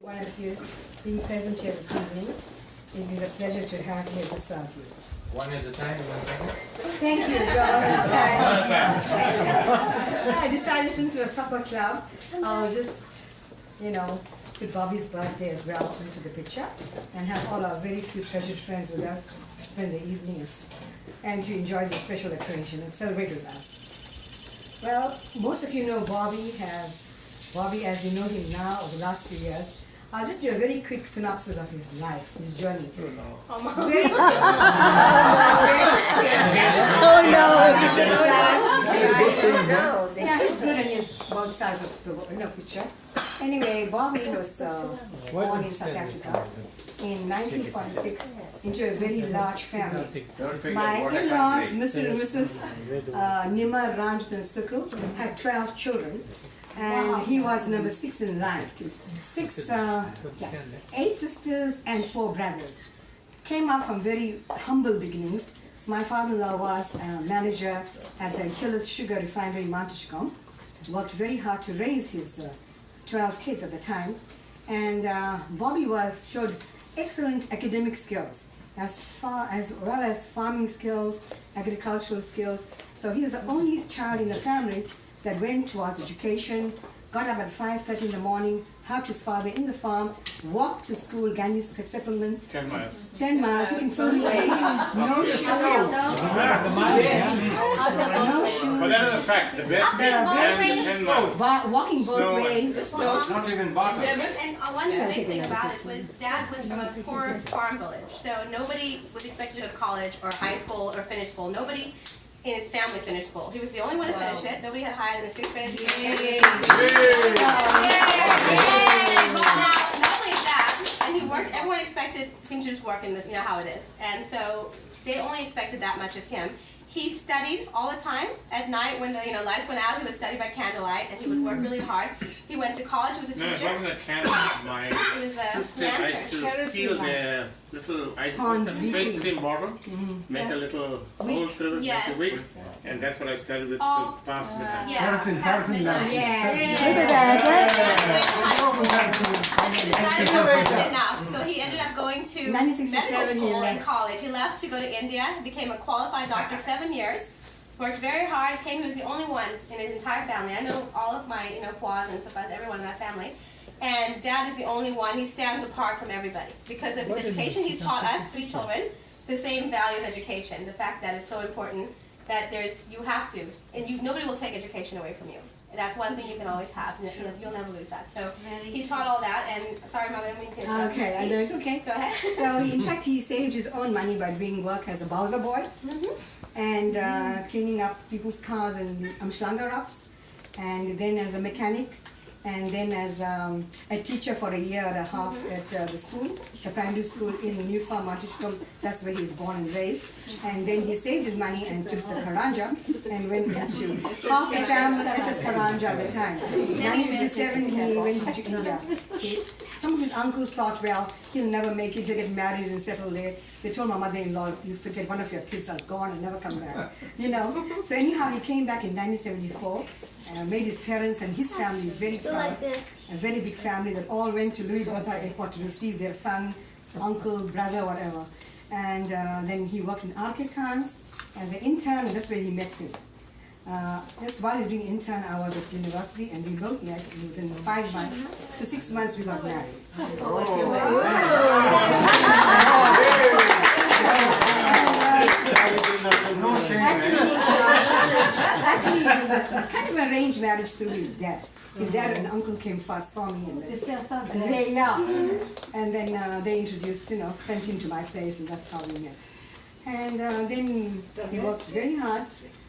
One of you being present here this evening. It is a pleasure to have you to serve you. One at a time, Thank you, John. I decided since we're a supper club, I'll just, put Bobby's birthday as well into the picture and have all our very few treasured friends with us to spend the evenings and to enjoy this special occasion and celebrate with us. Well, most of you know Bobby as you know him now over the last few years. I'll just do a very quick synopsis of his life, his journey. Very quick. Oh no! Yeah, he's good on his both sides of the picture. Anyway, Bobby was born in South Africa in 1946 into a very large family. My in-laws, Mr. and Mrs. Nima Ramsden Suku, had 12 children. And he was number 6 in line. 8 sisters and 4 brothers. Came up from very humble beginnings. My father-in-law was a manager at the Hillis Sugar Refinery in Montechcombe. Worked very hard to raise his 12 kids at the time. And Bobby showed excellent academic skills, as well as farming skills, agricultural skills. So he was the only child in the family that went towards education, got up at 5:30 in the morning, helped his father in the farm, walked to school, Ganges settlement. 10 miles. 10 miles, he can fully wait. No shoes. No shoes. But that is a fact. The bed 10 miles. Walking both ways. not even bottom. And one big thing about it was Dad was from a poor farm village, so nobody was expected to go to college or high school or finish school. Nobody in his family finished school. He was the only one to finish it. Nobody had higher than a 6th grade education. Not only that, and he worked. Everyone expected him to just work, and you know how it is. And so they only expected that much of him. He studied all the time. At night, when the lights went out, he would study by candlelight, and he would work really hard. He went to college, was a No, it teacher. wasn't a candlelight. My sister used to steal their little ice cream bottle, make a little hole through it, make a wick, and that's what I studied with to pass midnight. Yeah. He decided that wasn't enough, so he ended up going to medical 1967 school and college. He left to go to India, became a qualified doctor 7 years, worked very hard, he was the only one in his entire family. I know all of my, Quas and Papas, everyone in that family. And Dad is the only one, he stands apart from everybody. Because of his education, he's taught us, 3 children, the same value of education. The fact that it's so important that you have to, and nobody will take education away from you. That's one thing you can always have, and you'll never lose that. So he taught all that, and sorry, Mom, I didn't mean to interrupt. Okay, I know it's okay. Go ahead. So in fact, he saved his own money by doing work as a Bowser boy and cleaning up people's cars in Umhlanga rocks, and then as a mechanic, and then as a teacher for a year and a half at the school, the primary school in New Farm, Montechcombe. That's where he was born and raised. And then he saved his money and took the Karanja and went into half the family SS Karanja at the time. 1967 he went to India. Some of his uncles thought, well, he'll never make it, he'll get married and settle there. They told my mother-in-law, you forget one of your kids are gone and never come back. So anyhow, he came back in 1974, made his parents and his family very proud. A very big family that all went to Louis Vuitton Airport to receive their son, uncle, brother, whatever. And then he worked in Arcade Khans as an intern, and that's where he met me. Just while he was doing intern, I was at university, and we both met within 5 months to 6 months we got married. Actually, it was a kind of arranged marriage through his dad. His dad and uncle came first, saw me, and then they introduced, sent him to my place, and that's how we met. And then he worked very hard.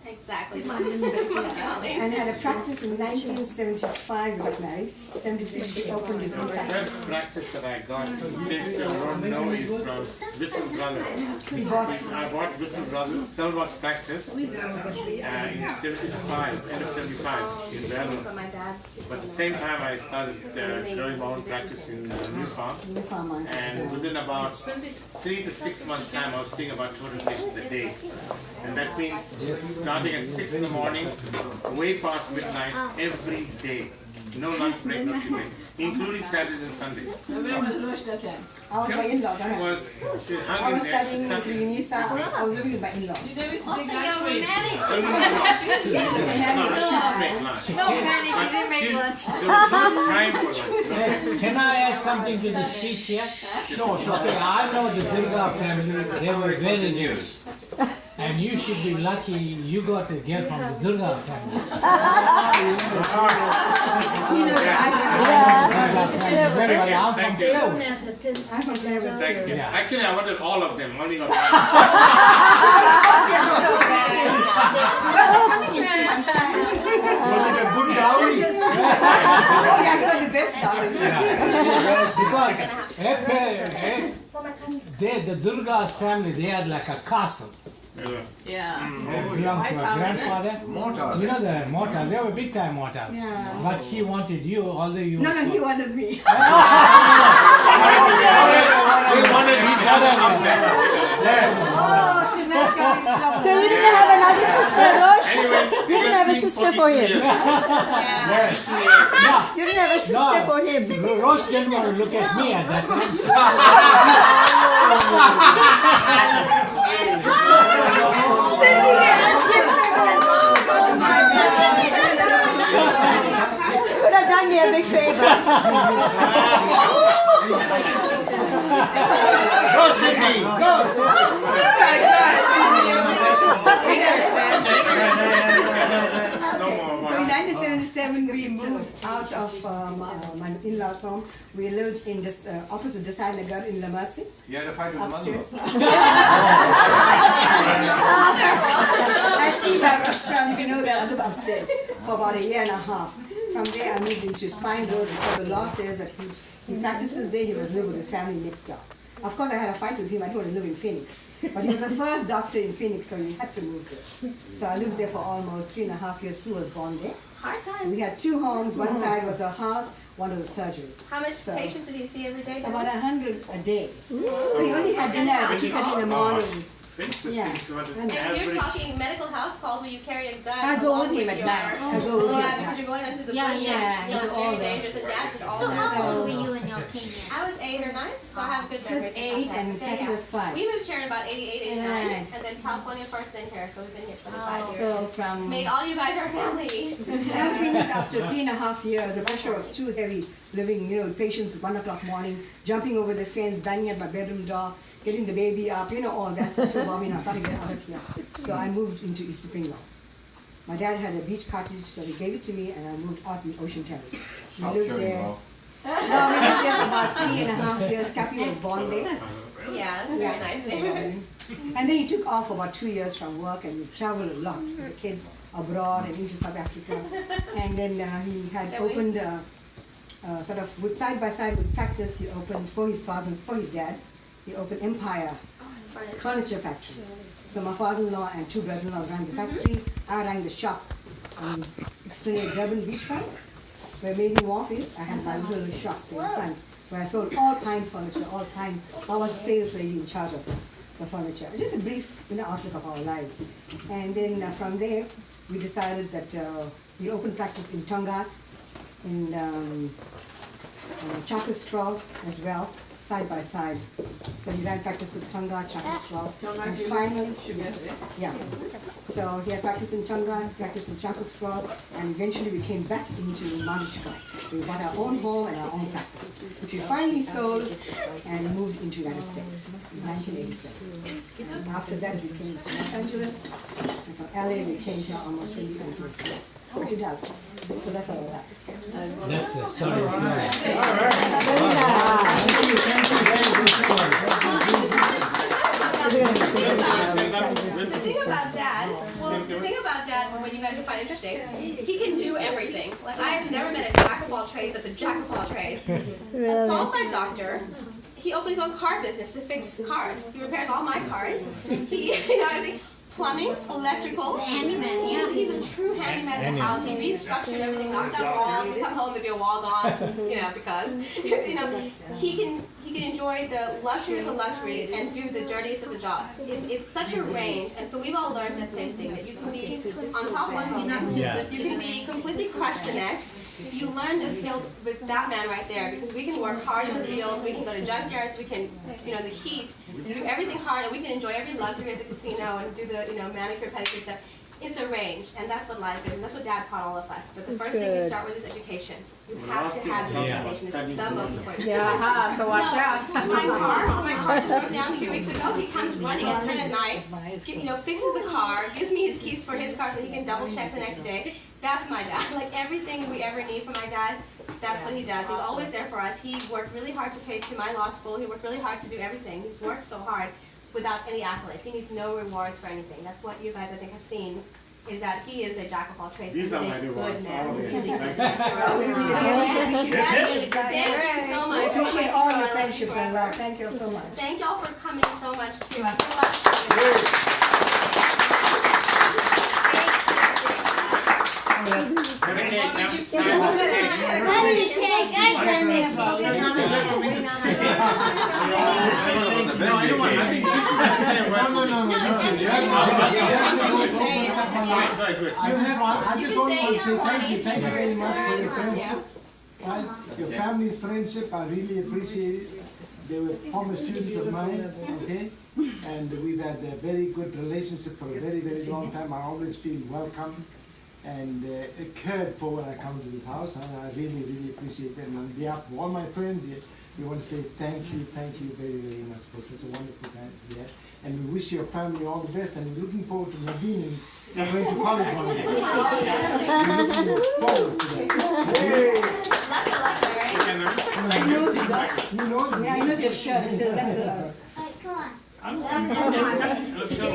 Exactly. And had a practice in 1975, we got married. 76, we opened his own The practice. first practice that I got, this you don't know, is from Whistle Brother. I bought Whistle Brother, Selva's practice in 75, end of 75 in Vernon. My dad. But at the same time, I started growing my own practice in New Farm. New Farm, And within about 3 to 6 months' time, I was seeing about 200 patients a day. And that means starting at 6 in the morning, way past midnight, every day. No lunch break, nothing break. including Saturdays and Sundays. I was my in-laws. She I hung in was there. studying in Unisa. I was living with my in-laws. Also, you're romantic. No, she didn't make lunch. No, Manny, she didn't make lunch. There was no time for lunch. Can I add something to the speech here? Sure. Okay, I know the Durga family, they were very rich. And you should be lucky you got a girl from the Durga family. Very well, I'm from Plywood. I'm from Plywood. Thank you. Yeah. Actually, I wanted all of them. Only got one. Coming in 2 months' time. Was it a good dowry? Oh yeah, you are the best darling. Because the Durga's family, they had like a castle. Yeah. They belonged to her grandfather. You know the mortals, they were big time mortals. Yeah. But she wanted you, although you... No, he wanted me. They wanted each other. So you didn't have another sister, Rosh? Anyways, You didn't have a sister for him. Yes. You didn't have a sister for him. Rosh didn't want to look at me at that time. You could have done me a big favor. Go, Sydney! Go, No more. So in 1977 we moved out of my in-laws' home. We lived in this opposite Desai Nagar in La Mercy. You had a fight with Upstairs. Manu. I see my restaurant, if you know that, I live upstairs for about a year and a half. From there I moved into Spine Road, so the law says that he practices there, he was living with his family next door. Of course I had a fight with him, I didn't want to live in Phoenix. But he was the first doctor in Phoenix, so he had to move there. So I lived there for almost 3.5 years. Sue was born there. Hard times. We had 2 homes, one side was a house, one was a surgery. How much So- patients did he see every day? About 100 a day. So he only had dinner at 2:30 in the morning. Finish this Yeah. thing if you want to And If you're average. talking medical house calls where you carry a gun. I go along with him at your- night. I go with him Yeah, at because night. you're going into the Yeah, bushes. yeah, So I it's do all very that. dangerous. And Dad did all So that. how old were you when y'all came here? I was 8 or 9, so I have good He was memories. 8 and Kathy was 5. We moved here in about 88, 89, Right. and then California first, then here, so we've been here 25 years. So from Made all you guys our family. around Phoenix after 3.5 years, the pressure was too heavy. Living, patients 1 o'clock morning, jumping over the fence, banging at my bedroom door, getting the baby up, all that stuff. So, I thought to get out of here. So I moved into East Pinglo. My dad had a beach cottage, so he gave it to me, and I moved out in Ocean Terrace. Stop We lived showing there. off. No, we lived there for about 3.5 years. Cappy was born there. Yeah, it's very nice name. And then he took off for about 2 years from work, and we traveled a lot with the kids abroad and into South Africa. And then he had opened sort of with side by side with practice. He opened for his dad. He opened Empire Furniture Factory. So my father-in-law and 2 brothers-in-law ran the factory. I ran the shop on Esplanade Durban beachfront, where Maiden Wharf is. I had my little shop there in front, where I sold all pine furniture, all pine. I was sales lady in charge of the furniture. Just a brief outlook of our lives. And then from there, we decided that we opened practice in Tongaat, in Chakostraw as well, side by side. So we ran practices Tongaat, Chakostraw, and finally, yeah. So he had practice in Tongaat, practice in Chakostraw, and eventually we came back into Manishka. We bought our own home and our own practice, which we finally sold and moved into the United States in 1987. And after that, we came to Los Angeles, and from LA we came to almost 20 countries. To Dallas. So that's all that. That's a story. The thing about Dad, what you guys will find interesting, he can do everything. Like, I have never met a jack of all trades that's a jack of all trades. A qualified doctor. He opened his own car business to fix cars. He repairs all my cars. He, everything. Plumbing, electrical. Handyman, yeah. He's a true handyman in the house. He restructured everything, knocked down walls. We come home, there'd be a wall gone, because, he can enjoy the luxuries of luxury and do the dirtiest of the jobs. It's such a range, and so we've all learned that same thing, that you can be on top one moment, Yeah. you can be completely crushed the next, You learn the skills with that man right there, because we can work hard in the field, we can go to junkyards, we can, the heat, do everything hard, and we can enjoy every luxury at the casino and do the, manicure, pedicure stuff. It's a range, and that's what life is, and that's what Dad taught all of us. But the first thing you start with is education. You have to have education. It's the most important. Yeah, so watch out. My car just broke down 2 weeks ago. He comes running at 10 at night, fixes the car, gives me his keys for his car so he can double check the next day. That's my dad. Like everything we ever need from my dad, that's what he does. He's always there for us. He worked really hard to pay to my law school. He worked really hard to do everything. He's worked so hard without any accolades. He needs no rewards for anything. That's what you guys, I think, have seen, is that he is a jack of all trades. These are He's my a good rewards. man. All of Really it. good. Thank Thank you so We much. appreciate all your friendships and love. Thank you so much. Thank y'all for coming so much too. I'm so Have a cake now. Stand up. Let me take, I can make it. No, I don't want. I think this is the same one. No, Go ahead, Chris. I just want to say thank you Thank you very much for your Yeah. friendship. Right? Your family's friendship, I really appreciate it. They were former students of mine, okay? And we've had a very good relationship for a very, very long time. I always feel welcome and cared for when I come to this house, and I really, really appreciate it. And on behalf of all my friends here, we want to say thank you very, very much for such a wonderful time here. And we wish your family all the best, and we're looking forward to Nadine and going to college one day. We're looking forward to that. Who knows? Yeah, I know your shirt. It says that's Come on. Let's go.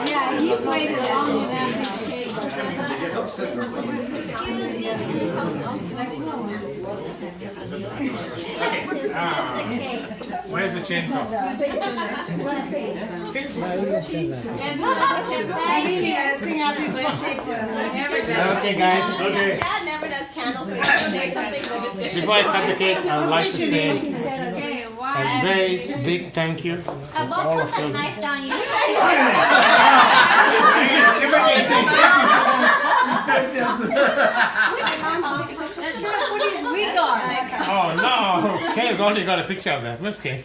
Yeah, he's waited long enough to shake. Where's the chainsaw? sing happy birthday for Okay, guys. Okay. Dad never does candles, so he's going to say something superstitious. Before I cut the cake, I would like to say Okay, a why? very big thank you. About put that knife down. You That should have put his wig on. Oh no, Kay's only got a picture of that. Miss Kay.